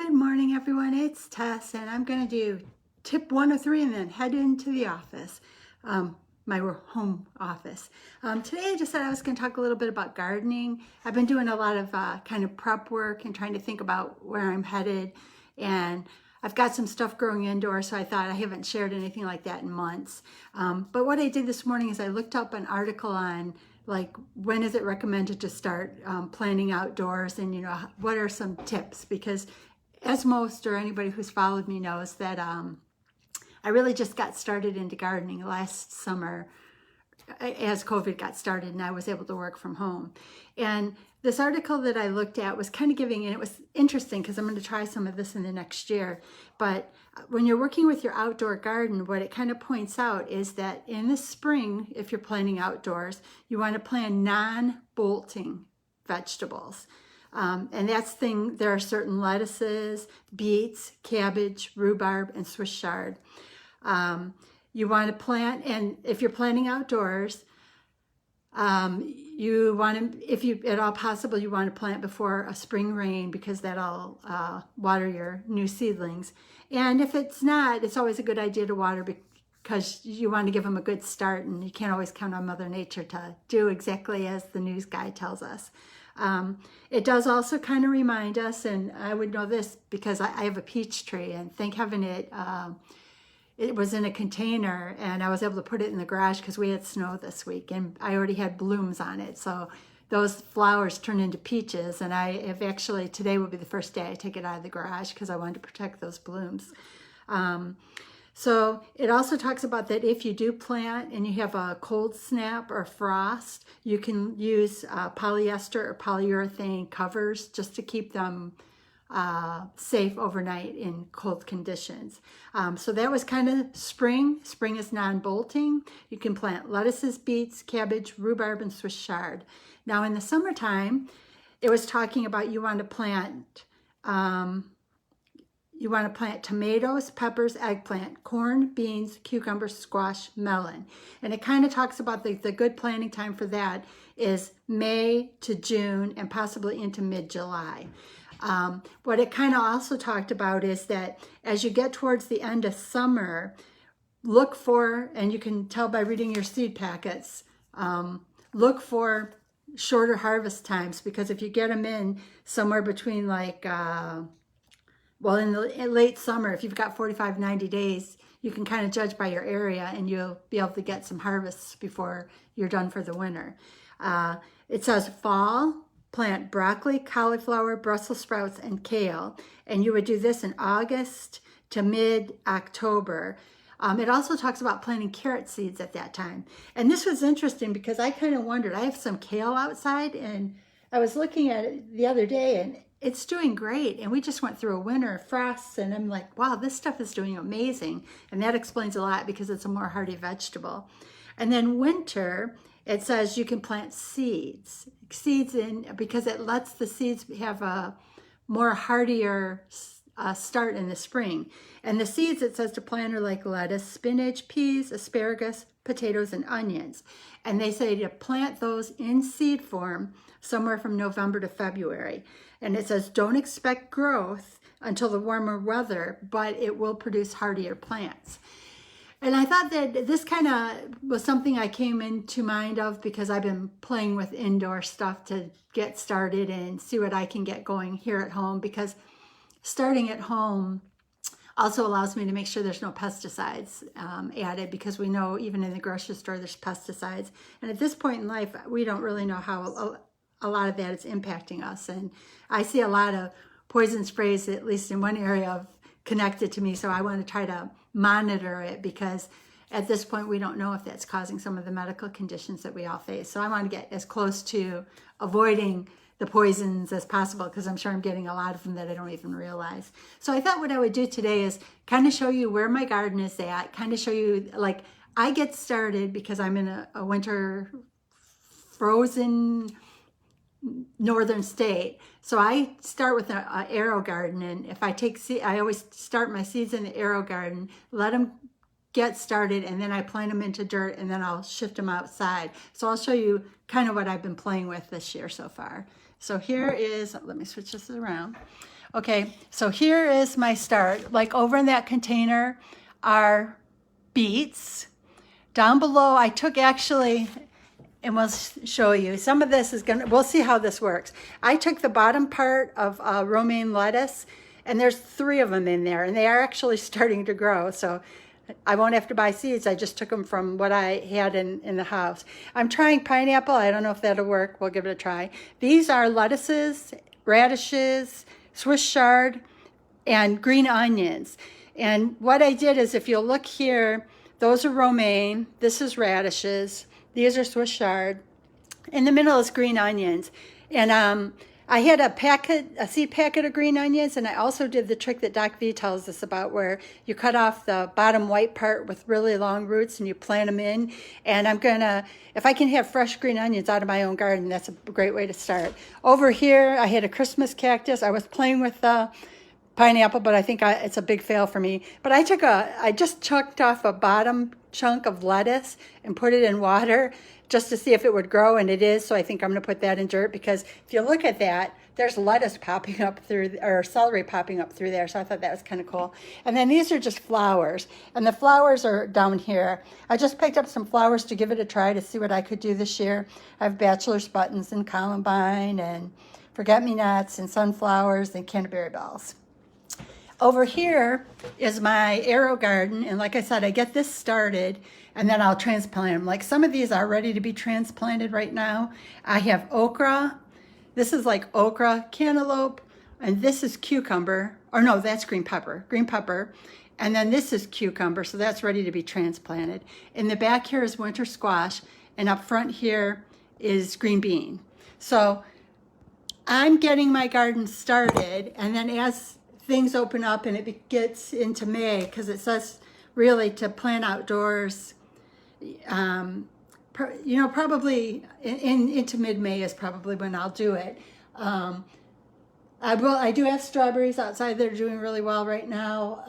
Good morning, everyone. It's Tess, and I'm going to do tip 103 and then head into the office, my home office. Today, I just said I was going to talk a little bit about gardening. I've been doing a lot of kind of prep work and trying to think about where I'm headed, and I've got some stuff growing indoors, so I thought I haven't shared anything like that in months. But what I did this morning is I looked up an article on like when is it recommended to start planting outdoors, and what are some tips, because as most or anybody who's followed me knows that I really just got started into gardening last summer as COVID got started and I was able to work from home. And this article that I looked at was kind of giving, and it was interesting because I'm going to try some of this in the next year. But when you're working with your outdoor garden, what it kind of points out is that in the spring, if you're planting outdoors, you want to plant non-bolting vegetables. And there are certain lettuces, beets, cabbage, rhubarb, and Swiss chard. You want to plant, and if you're planting outdoors, you want to, if you at all possible, you want to plant before a spring rain because that'll water your new seedlings. And if it's not, it's always a good idea to water because you want to give them a good start, and you can't always count on Mother Nature to do exactly as the news guy tells us. It does also kind of remind us, and I would know this because I have a peach tree, and thank heaven it was in a container, and I was able to put it in the garage because we had snow this week, and I already had blooms on it. So those flowers turn into peaches, and I have actually, today will be the first day I take it out of the garage because I wanted to protect those blooms. So it also talks about that if you do plant and you have a cold snap or frost, you can use polyester or polyurethane covers just to keep them safe overnight in cold conditions. So that was kind of spring. Spring is non-bolting. You can plant lettuces, beets, cabbage, rhubarb, and Swiss chard. Now in the summertime, it was talking about you want to plant tomatoes, peppers, eggplant, corn, beans, cucumbers, squash, melon. And it kind of talks about the good planting time for that is May to June and possibly into mid-July. What it kind of also talked about is that as you get towards the end of summer, look for, and you can tell by reading your seed packets, look for shorter harvest times, because if you get them in somewhere between like, in the late summer, if you've got 45, 90 days, you can kind of judge by your area and you'll be able to get some harvests before you're done for the winter. It says fall, plant broccoli, cauliflower, Brussels sprouts, and kale. And you would do this in August to mid-October. It also talks about planting carrot seeds at that time. And this was interesting because I kind of wondered, I have some kale outside and I was looking at it the other day and it's doing great. And we just went through a winter of frosts and I'm like, wow, this stuff is doing amazing. And that explains a lot because it's a more hardy vegetable. And then winter, it says you can plant seeds in because it lets the seeds have a more hardier start in the spring. And the seeds it says to plant are like lettuce, spinach, peas, asparagus, potatoes, and onions. And they say to plant those in seed form somewhere from November to February. And it says don't expect growth until the warmer weather, but it will produce hardier plants. And I thought that this kind of was something I came into mind of because I've been playing with indoor stuff to get started and see what I can get going here at home, because starting at home also allows me to make sure there's no pesticides added, because we know even in the grocery store there's pesticides. And at this point in life, we don't really know how a lot of that is impacting us. And I see a lot of poison sprays, at least in one area, connected to me. So I want to try to monitor it because at this point we don't know if that's causing some of the medical conditions that we all face. So I want to get as close to avoiding the poisons as possible because I'm sure I'm getting a lot of them that I don't even realize. So I thought what I would do today is kind of show you where my garden is at, kind of show you, like, I get started because I'm in a winter frozen northern state. So I start with an Aerogarden, and if I take I always start my seeds in the Aerogarden, let them get started, and then I plant them into dirt, and then I'll shift them outside. So I'll show you kind of what I've been playing with this year so far. So here is, let me switch this around. Okay, so here is my start. Like over in that container are beets. Down below, I took actually, and we'll show you. Some of this is we'll see how this works. I took the bottom part of romaine lettuce, and there's 3 of them in there, and they are actually starting to grow. So I won't have to buy seeds. I just took them from what I had in the house. I'm trying pineapple. I don't know if that'll work. We'll give it a try. These are lettuces, radishes, Swiss chard, and green onions. And what I did is, if you'll look here, those are romaine. This is radishes. These are Swiss chard. In the middle is green onions. And I had a seed packet of green onions, and I also did the trick that Doc V tells us about, where you cut off the bottom white part with really long roots and you plant them in. And I'm gonna, if I can have fresh green onions out of my own garden, that's a great way to start. Over here, I had a Christmas cactus. I was playing with the pineapple, but I think it's a big fail for me. But I just chucked off a bottom chunk of lettuce and put it in water just to see if it would grow, and it is. So I think I'm going to put that in dirt, because if you look at that, there's lettuce popping up through, or celery popping up through there. So I thought that was kind of cool. And then these are just flowers, and the flowers are down here. I just picked up some flowers to give it a try to see what I could do this year. I have bachelor's buttons and columbine and forget-me-nots and sunflowers and Canterbury bells. Over here is my Aerogarden, and like I said, I get this started and then I'll transplant them. Like some of these are ready to be transplanted right now. I have okra. This is like okra, cantaloupe, and this is cucumber. Or no, that's green pepper. And then this is cucumber, so that's ready to be transplanted. In the back here is winter squash, and up front here is green bean. So I'm getting my garden started, and then as things open up and it gets into May, because it says really to plant outdoors, probably into mid-May is probably when I'll do it. I do have strawberries outside that are doing really well right now.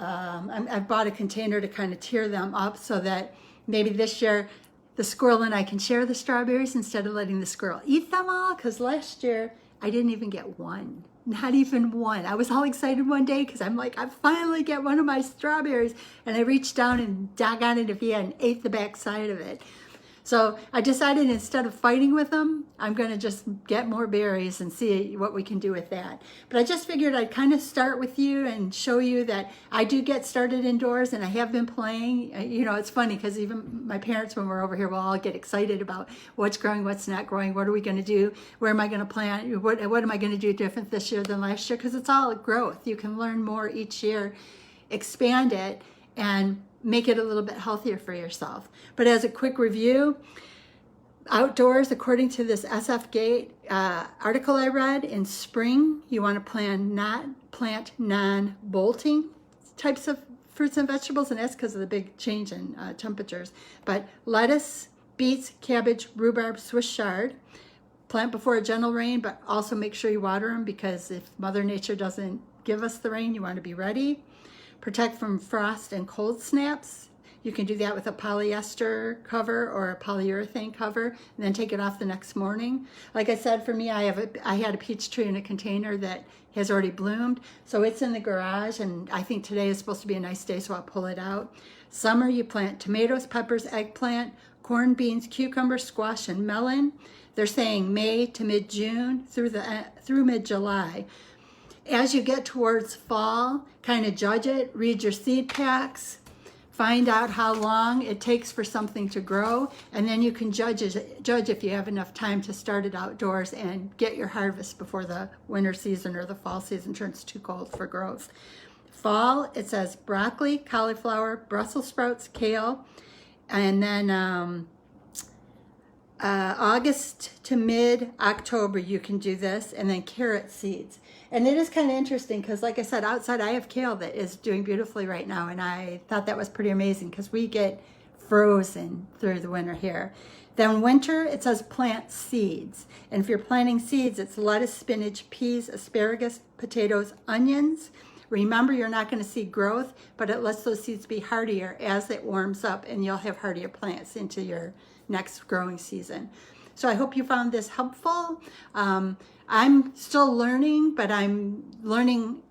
I've bought a container to kind of tear them up so that maybe this year the squirrel and I can share the strawberries instead of letting the squirrel eat them all, because last year I didn't even get one. Not even one. I was all excited one day because I'm like, I finally get one of my strawberries. And I reached down and doggone it if he and ate the back side of it. So I decided instead of fighting with them, I'm going to just get more berries and see what we can do with that. But I just figured I'd kind of start with you and show you that I do get started indoors, and I have been playing. It's funny because even my parents, when we're over here, will all get excited about what's growing, what's not growing, what are we going to do, where am I going to plant, what am I going to do different this year than last year, because it's all growth. You can learn more each year, expand it, and make it a little bit healthier for yourself. But as a quick review, outdoors, according to this SF Gate article I read, in spring, you want to plant non-bolting types of fruits and vegetables, and that's because of the big change in temperatures. But lettuce, beets, cabbage, rhubarb, Swiss chard, plant before a gentle rain, but also make sure you water them, because if Mother Nature doesn't give us the rain, you want to be ready. Protect from frost and cold snaps. You can do that with a polyester cover or a polyurethane cover, and then take it off the next morning. Like I said, for me, I had a peach tree in a container that has already bloomed, so it's in the garage, and I think today is supposed to be a nice day, so I'll pull it out. Summer, you plant tomatoes, peppers, eggplant, corn, beans, cucumber, squash, and melon. They're saying May to mid-June through mid-July. As you get towards fall, kind of judge it, read your seed packs, find out how long it takes for something to grow, and then you can judge if you have enough time to start it outdoors and get your harvest before the winter season or the fall season turns too cold for growth. Fall, it says broccoli, cauliflower, Brussels sprouts, kale, and then August to mid-October you can do this, and then carrot seeds. And it is kind of interesting because, like I said, outside I have kale that is doing beautifully right now, and I thought that was pretty amazing because we get frozen through the winter here. Then winter, it says plant seeds. And if you're planting seeds, it's lettuce, spinach, peas, asparagus, potatoes, onions. Remember, you're not going to see growth, but it lets those seeds be hardier as it warms up, and you'll have hardier plants into your next growing season. So I hope you found this helpful. I'm still learning, but I'm learning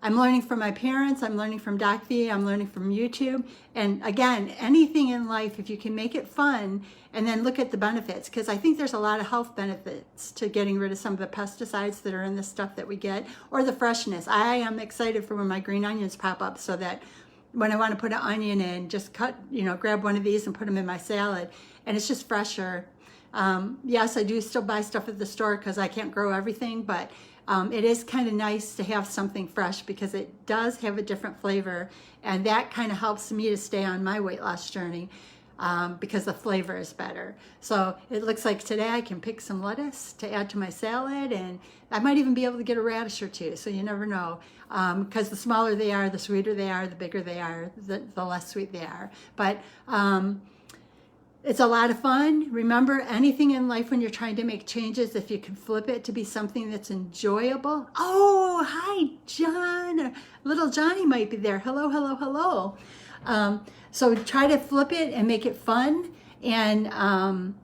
from my parents, I'm learning from Doc V, I'm learning from YouTube. And again, anything in life, if you can make it fun and then look at the benefits, because I think there's a lot of health benefits to getting rid of some of the pesticides that are in the stuff that we get, or the freshness. I am excited for when my green onions pop up, so that when I want to put an onion in, just grab one of these and put them in my salad, and it's just fresher. Yes, I do still buy stuff at the store because I can't grow everything, but it is kind of nice to have something fresh because it does have a different flavor, and that kind of helps me to stay on my weight loss journey because the flavor is better. So it looks like today I can pick some lettuce to add to my salad, and I might even be able to get a radish or two, so you never know. Because the smaller they are, the sweeter they are, the bigger they are, the less sweet they are. But it's a lot of fun. Remember, anything in life when you're trying to make changes, if you can flip it to be something that's enjoyable. Oh, hi, John. Little Johnny might be there. Hello, hello, hello. So try to flip it and make it fun, and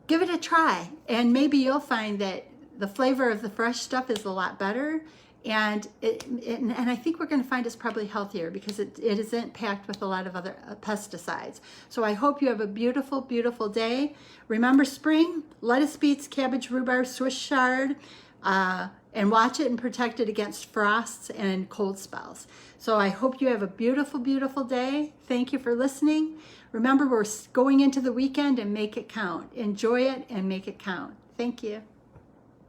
give it a try. And maybe you'll find that the flavor of the fresh stuff is a lot better. And I think we're going to find it's probably healthier because it isn't packed with a lot of other pesticides. So I hope you have a beautiful, beautiful day. Remember spring, lettuce, beets, cabbage, rhubarb, Swiss chard, and watch it and protect it against frosts and cold spells. So I hope you have a beautiful, beautiful day. Thank you for listening. Remember, we're going into the weekend, and make it count. Enjoy it and make it count. Thank you.